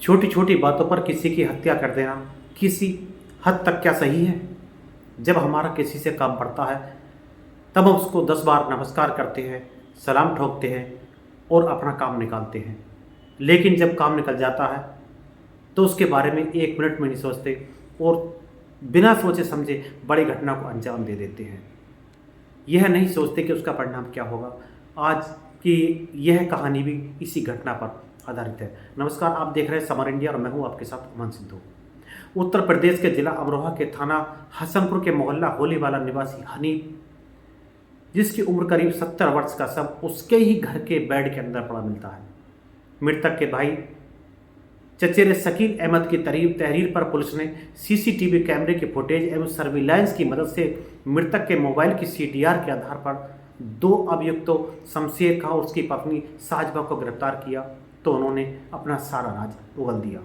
छोटी छोटी बातों पर किसी की हत्या कर देना किसी हद तक क्या सही है? जब हमारा किसी से काम पड़ता है तब हम उसको 10 बार नमस्कार करते हैं, सलाम ठोकते हैं और अपना काम निकालते हैं। लेकिन जब काम निकल जाता है तो उसके बारे में 1 मिनट में नहीं सोचते और बिना सोचे समझे बड़ी घटना को अंजाम दे देते हैं। यह नहीं सोचते कि उसका परिणाम क्या होगा। आज की यह कहानी भी इसी घटना पर आधारित है। नमस्कार, आप देख रहे हैं समर इंडिया और मैं हूं आपके साथ अमन सिद्धू। उत्तर प्रदेश के जिला अमरोहा के थाना हसनपुर के मोहल्ला होलीवाला निवासी हनीफ, जिसकी उम्र करीब 70 वर्ष का शव उसके ही घर के बेड के अंदर पड़ा मिलता है। मृतक के भाई चचेरे शकील अहमद की तहरीर पर पुलिस ने सीसीटीवी कैमरे के फुटेज एवं सर्विलांस की मदद से मृतक के मोबाइल की सीडीआर के आधार पर 2 अभियुक्तों शमशेर खां और उसकी पत्नी साजबा को गिरफ्तार किया तो उन्होंने अपना सारा राज उगल दिया।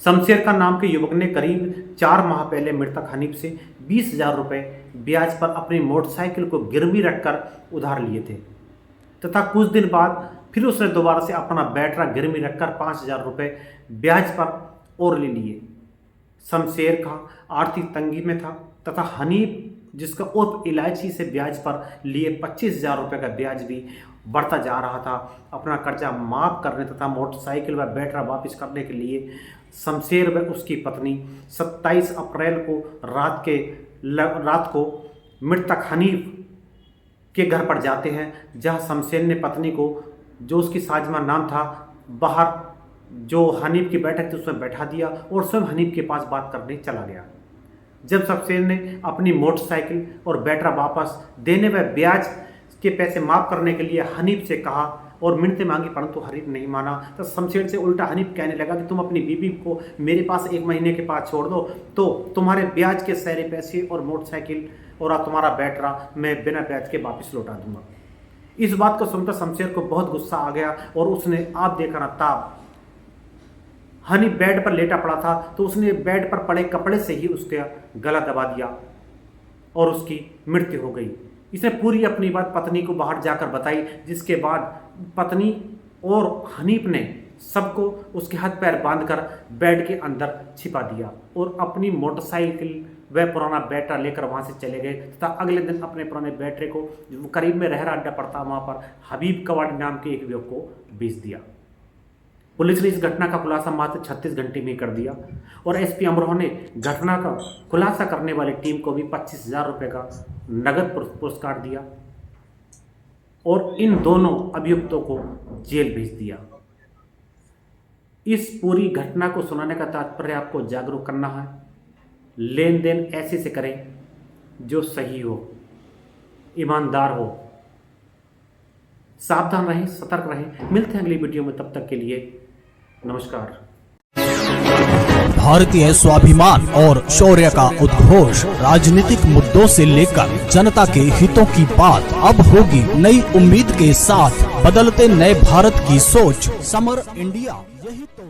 शमशेर खां नाम के युवक ने करीब 4 माह पहले मृतक हनीफ से 20,000 रुपये ब्याज पर अपनी मोटरसाइकिल को गिरवी रखकर उधार लिए थे तथा कुछ दिन बाद फिर उसने दोबारा से अपना बैटरा गिरवी रखकर 5,000 रुपये ब्याज पर और ले लिए। शमशेर खां आर्थिक तंगी में था तथा हनीफ, जिसका उर्फ इलायची से ब्याज पर लिए 25,000 रुपये का ब्याज भी बढ़ता जा रहा था। अपना कर्जा माफ करने तथा मोटरसाइकिल व बैटरा वापस करने के लिए शमशेर व उसकी पत्नी 27 अप्रैल को रात को मृतक हनीफ के घर पर जाते हैं, जहां शमशेर ने पत्नी को, जो उसकी साजमा नाम था, बाहर जो हनीफ की बैठक थी उसमें बैठा दिया और स्वयं हनीफ के पास बात करने चला गया। जब शमशेर ने अपनी मोटरसाइकिल और बैटरा वापस देने व ब्याज के पैसे माफ करने के लिए हनीफ से कहा और मिन्नतें मांगी, परंतु हनीफ नहीं माना, तो शमशेर से उल्टा हनीफ कहने लगा कि तुम अपनी बीवी को मेरे पास 1 महीने के पास छोड़ दो तो तुम्हारे ब्याज के सारे पैसे और मोटरसाइकिल और तुम्हारा बैटरा मैं बिना ब्याज के वापस लौटा दूंगा। इस बात को सुनकर शमशेर को बहुत गुस्सा आ गया और उसने आप देखा ना ताब, हनीफ बेड पर लेटा पड़ा था तो उसने बेड पर पड़े कपड़े से ही उसका गला दबा दिया और उसकी मृत्यु हो गई। इसने पूरी अपनी बात पत्नी को बाहर जाकर बताई, जिसके बाद पत्नी और हनीफ ने सबको उसके हाथ पैर बांधकर बेड के अंदर छिपा दिया और अपनी मोटरसाइकिल व पुराना बैटरा लेकर वहां से चले गए तथा अगले दिन अपने पुराने बैटरे को करीब में रहरा अड्डा पड़ता वहां पर हबीब कवाड़ी नाम के एक युवक को बेच दिया। पुलिस ने इस घटना का खुलासा मात्र 36 घंटे में कर दिया और एसपी अमरोहा ने घटना का खुलासा करने वाली टीम को भी 25,000 रुपये का नगद पुरस्कार दिया और इन दोनों अभियुक्तों को जेल भेज दिया। इस पूरी घटना को सुनाने का तात्पर्य आपको जागरूक करना है। लेन देन ऐसे से करें जो सही हो, ईमानदार हो। सावधान रहें, सतर्क रहें। मिलते हैं अगली वीडियो में, तब तक के लिए नमस्कार। भारतीय स्वाभिमान और शौर्य का उद्घोष, राजनीतिक मुद्दों से लेकर जनता के हितों की बात अब होगी नई उम्मीद के साथ। बदलते नए भारत की सोच, समर इंडिया, यही तो